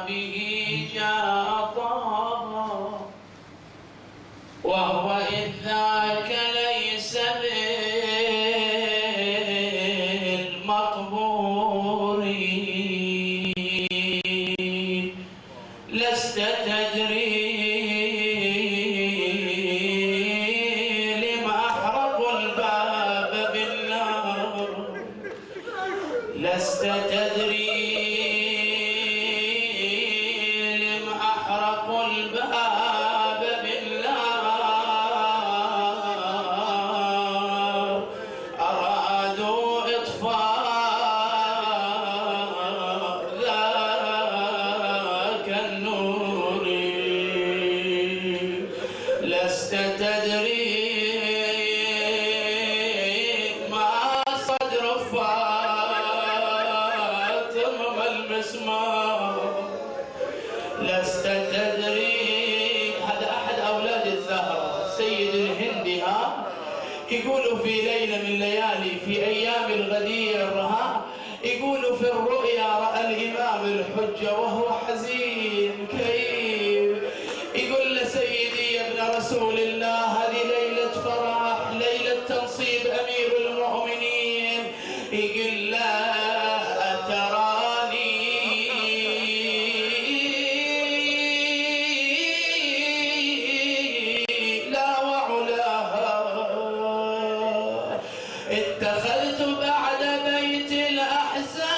به جاء طه وهو إذ ذاك ليس بالمقبور لست تدري لما أحرقوا الباب بالنار لست تدري لما أحرقوا الباب بالنار أرادوا إطفاء ذاك النور لست تدري ما صدر فاتم المسمار لست تدري. هذا أحد أولاد الزهرة السيد الهندي يقولوا في ليلة من ليالي في أيام الغدير يقولوا في الرؤيا رأى الإمام الحجة وهو حزين كئيب يقول له سيدي يا ابن رسول الله هذه ليلة فرح ليلة تنصيب أمير المؤمنين. يقول له أتراني لا وعلاها اتخذت بعد بيت الأحزان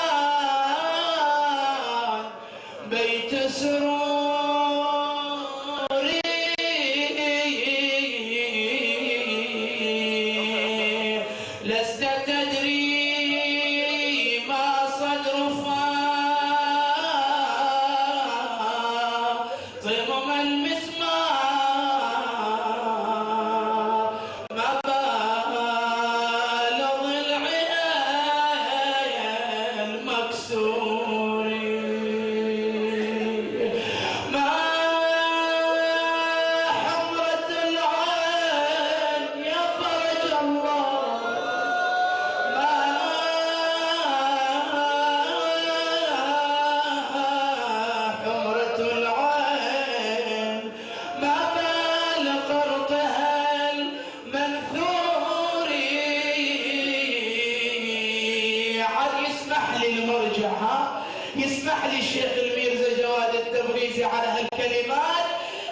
بيت سروري لست تدري ما صدر فاطم المسمار ما بال ضلعي المكسور ما حمرة العين يا فرج الله ما حمرة العين ما بال قرطها المنثور. عاد يسمح لي المرجع يسمح لي الشيخ الميرزا جواد التبريزي على هالكلمات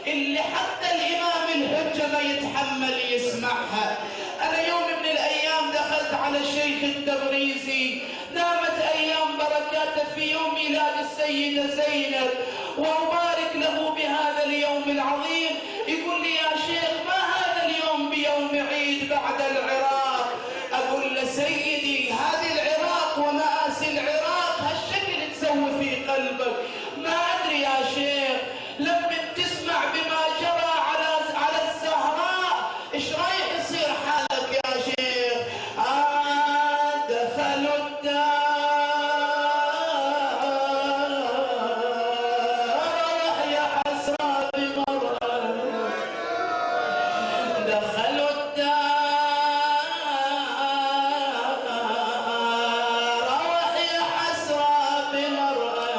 اللي حتى الإمام الحجة ما يتحمل يسمعها. أنا يوم من الأيام دخلت على الشيخ التبريزي نامت أيام بركاته في يوم ميلاد السيدة زينب وأبارك له بهذا اليوم العظيم. يقول لي يا شيخ ما هذا اليوم بيوم عيد بعد العراق؟ أقول له سيدي هذه العراق ومآسي العراق هالشكل تسوي في قلبك. ما أدري يا شيخ لما تسمع بما جرى على الزهراء إيش رايح يصير حالك يا شيخ؟ دخلوا الدار يا حسرة بمرأة دخلوا الدار يا حسرة بمرأة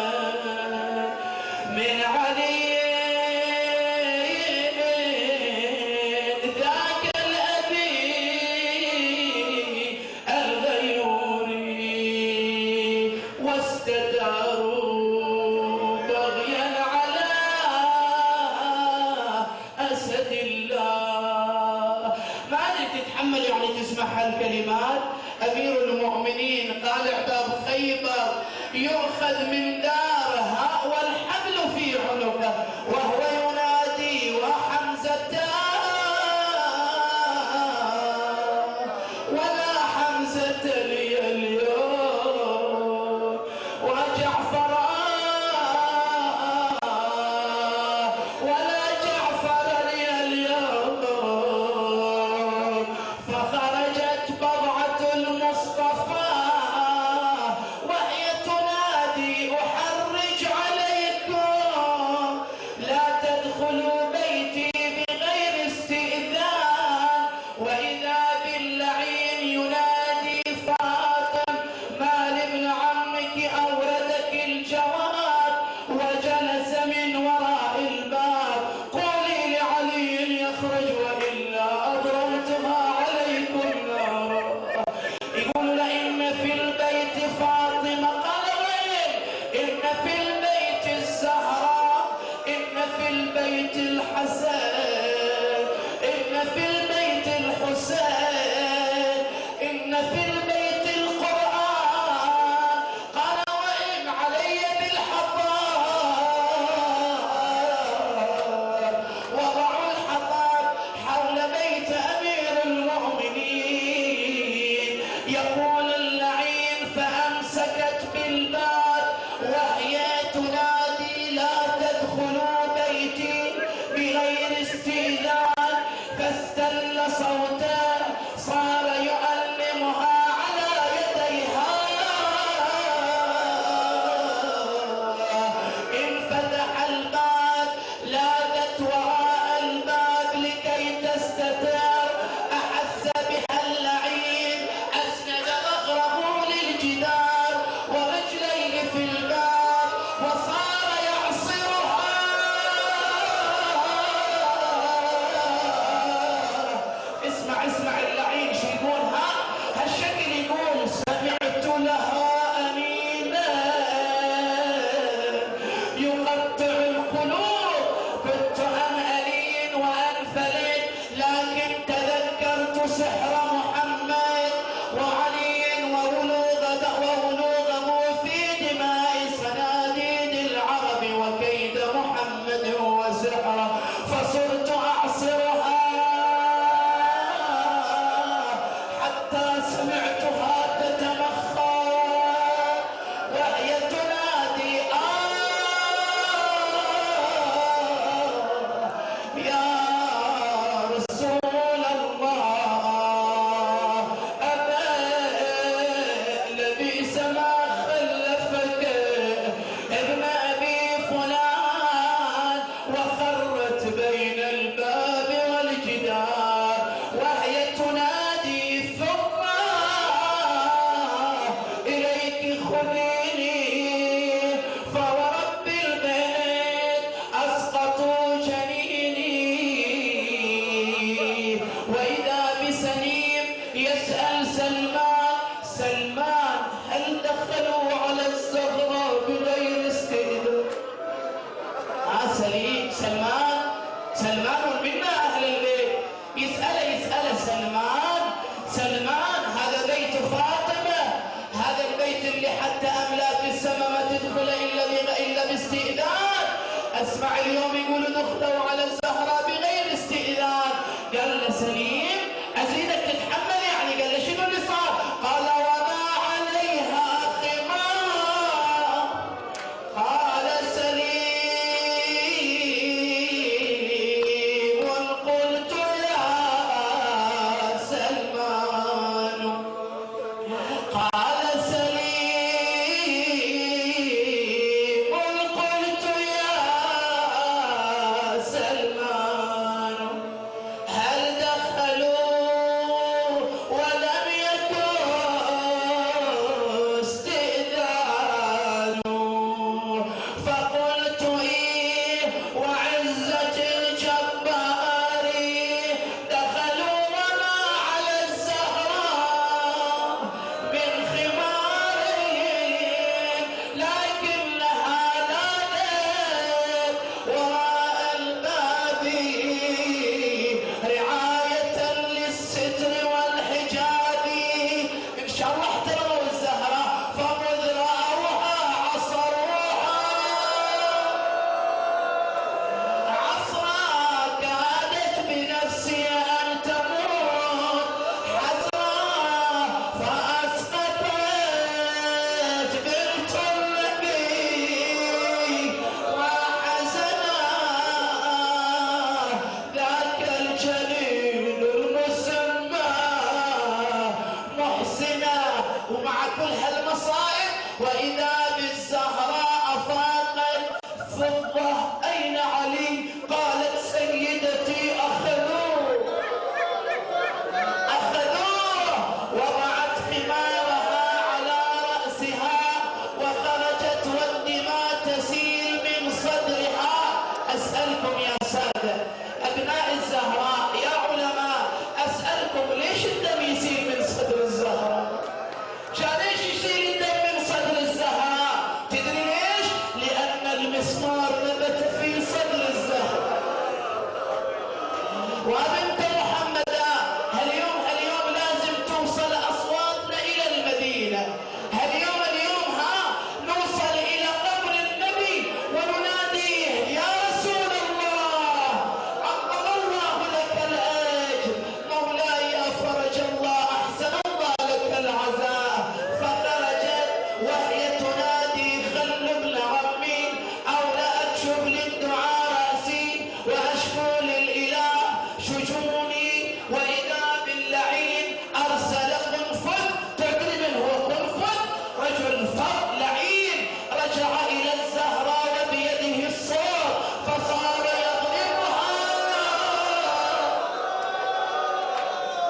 من علي ذاك الأبي الغيوري واستداروا بغيا على أسد الله. ما أدري تتحمل يعني تسمع هالكلمات. أمير المؤمنين طالع باب خيبر يؤخذ من دارها والحبل في عنقه وهو ينادي وحمزة ولا حمزة لي اليوم وجعفر ولا جعفر لي اليوم. فخرجت بضعة المصطفى وهي تنادي أحرق البيت الحسن، إن في البيت الحسين، إن في البيت القرآن. قال وإن علي بالحطام، وضعوا الحطام حول بيت أمير المؤمنين. يقول اللعين فأمسكت بالباب وهي تنادي لا تدخلوا بيتي بغير استئذان، فاستل صوته صار يؤلمها على يديها. انفتح الباب لاذت وراء الباب لكي تستتر. أحس بها اللعين، أسند ظهره للجدار ورجليه في الباب وصار يعصرها. اسمع اللعين شو يقولها هالشكل، يقول سمعت لها أنينا يقطع القلوب، كنت أنألين وأنفلت، لكن تذكرت سحر محمد وعلي وولوغه في دماء صناديد العرب وكيد محمد وسحره، فصرت أعصرها حتى سمعتها تتمخض وهي تنادي يا رسول الله، أبا لبئس ما خلفك ابن أبي فلان. وخرت بين الباب والجدار وهي تنادي ثم إليك خذيني، فورب البيت أسقطوا جنيني. وإذا بسليم يسأل سلمان هل دخلوا على الزهراء بغير استئذان؟ سلمان منا أهل البيت يسأل سلمان هذا بيت فاطمة، هذا البيت اللي حتى أملاك السماء ما تدخل إلا باستئذان. أسمع اليوم يقولوا دخلوا على الزهراء بغير استئذان. قال له سليم أزيدك تتحمل يعني؟ قال له شنو اللي صار؟ قال وما عليها خمار. قال سليم قلت يا سلمان، قال سليم قلت يا سلمان هل دخلوا ولم يكن استئذان؟ فقلت إيه وعزة الجبار دخلوا وما على الزهراء من خمار، لكنها نادت وراء الباب رعاية للستر والحجاب. إن شاء الله احترموا الزهراء، فمذ رأوها عصروها عصرا كادت بنفسي أن تموت حسرا، فأسقطت بنت النبي وحزنا ذاك الجليل المسمى محسنا. ومع كل هالمصائب وإذا بالزهراء فاقت فضة أين علي؟ قالت سيدتي أخذوه. وضعت خمارها على رأسها وخرجت والدماء تسيل من صدرها. أسألكم يا سادة أبناء الزهراء يا علماء، أسألكم ليش الدم يسيل من صدر الزهراء؟ كان ليش يسيل الدم من صدر الزهراء؟ تدري ليش؟ لأن المسمار نبت في صدر الزهراء. وبنت محمد هاليوم لازم توصل أصواتنا إلى المدينة. اليوم نوصل إلى قبر النبي ونناديه يا رسول الله، عظم الله لك الأجر، مولاي أفرج الله، أحسن الله لك العزاء. فخرجت وهي تنادي خل ابن عمي أو لا أكشف للدعاء رأسي وأشكو للإله شجوني، وإذا باللعين أرسل قنفذ. تدري من هو قنفذ؟ رجل فض لعين رجع إلى الزهراء وبيده الصوت فصار يضربها.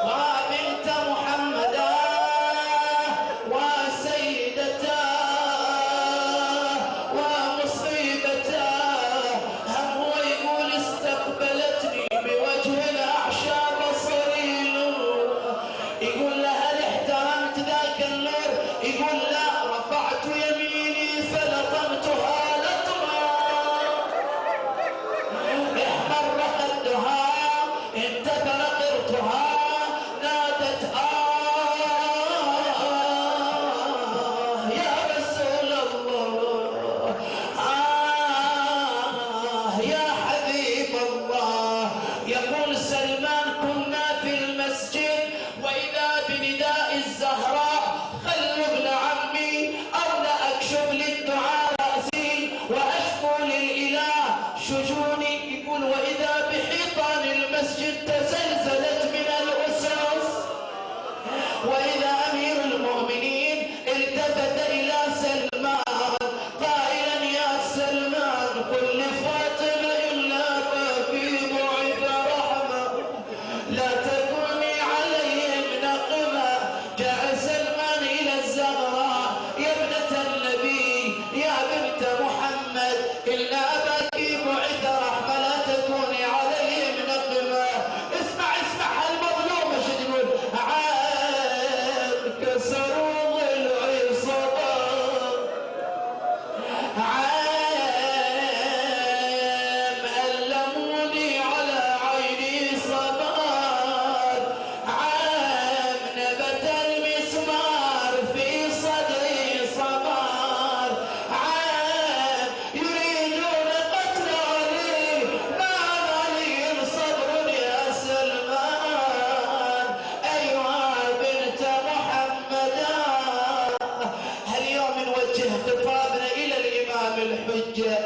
وبنت محمدا وسيدتا ومصيبتا، هم هو يقول استقبلتني بوجه أعشى بصري نور، يقول لها هل احترمت ذاك النور؟ يقول لا، رفعت يميني فلطمتها لطما احمر خدها انتبر قرطها، نادت يا رسول الله، يا حبيب الله. يقول سلمان كنا في المسجد وإذا بنداء الزهراء خل ابن عمي أو لا أكشف للدعاء رأسي وأشكو للإله شجوني. يقول وإذا بحيطان المسجد تزلزلت من الأسس، وإذا أمير المؤمنين التفت إلى سلمان قائلا يا سلمان قل لفاطمة إلا ما في بعث رحمة لا تكوني عليهم نقمة. جاء سلمان إلى الزهراء يا ابنة النبي يا بنت محمد إلا أباك بعث رحمة لا تكوني عليهم نقمة. اسمع هالمظلومة شو تقول؟ كسروا ضلعي صبر، ألموني على عيني صبر، نبت المسمار في صدري صبر، يريدون قتلي ما علي صبر يا سلمان. أيها بنت محمدا، هاليوم نوجه خطابنا إلى الإمام الحجة.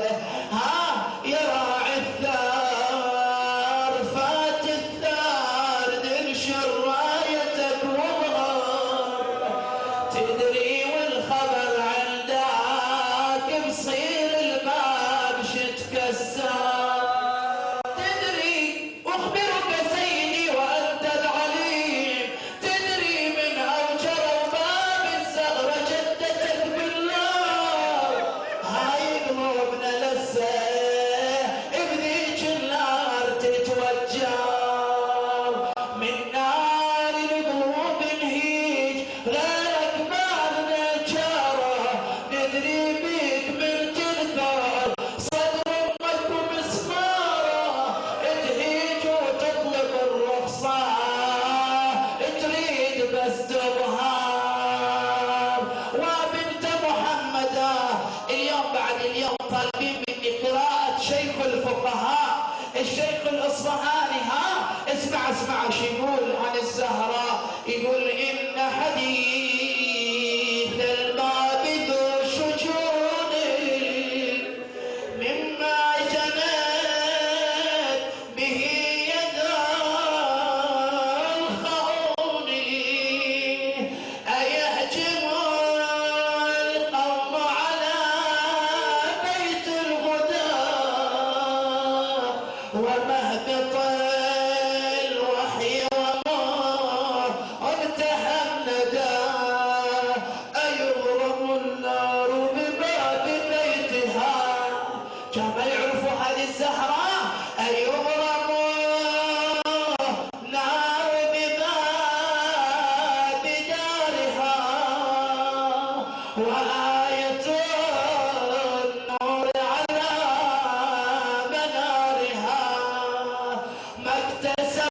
يا راعي الثار فات الثار تنشر رايتك وظهر، تدري والخبر عندك بصير الباب تكسر، تدري أخبرك سيدي وأنت العليم، تدري من أوجر باب الزهرة جدتك بالله. هاي قلوبنا لسه بذيك النار تتوجر، من نار القلوب نهيج غيرك ما لنا جاره، ندري بيك من تذكر صدر امك ومسماره، تهيج وتطلب الرخصه تريد بس تظهر. وبنت محمدا، اليوم بعد اليوم طالبين مني قراءة شيخ الفقهاء الشيخ الأصفهاني. اسمع شو يقول عن الزهراء. يقول إن حديث الباب ذو شجون مما جنت به يدا الخون، أيهجم القوم على بيت الهدى ومهبط الوحي ومنتهى الندى، أيغرم النار بباب بيتها. كان ما يعرفوا هذه الزهراء، أيغرم النار بباب دارها وآية النور على منارها، ما اكتسب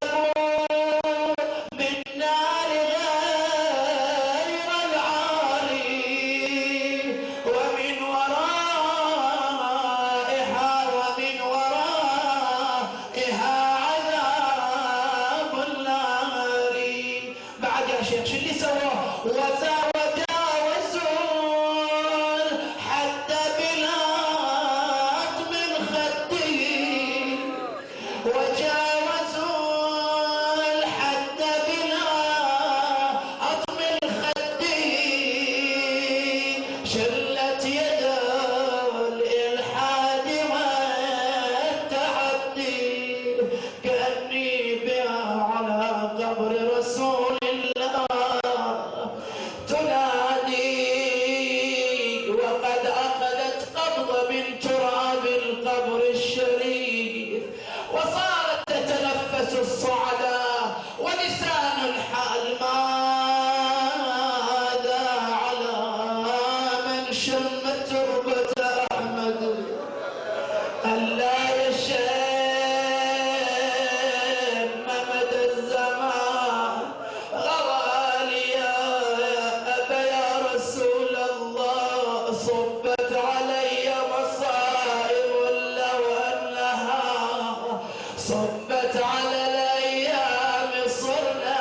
صبت على الايام صرنا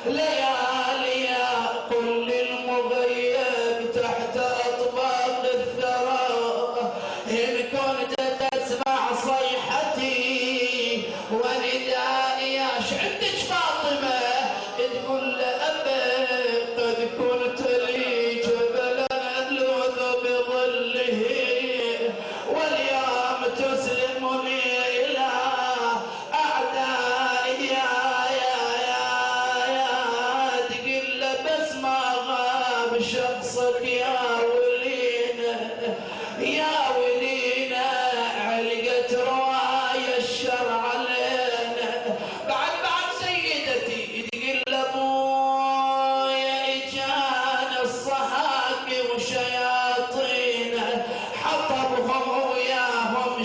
ليالي قل للمغيب تحت اطباق الثرى ان كنت تسمع صيحتي وندائي ايش عندك فاطمه تقول لأبي قد كنت لي جبلا ألوذ بظله واليوم تسلمني إلى أعدائي يا تقل بس ما غاب شخصك يا ولينا يا ولينا علقت رواية الشر علينا بعد سيدتي تقل ابويا اجانا الصحاقي وشياطين حطبهم وياهم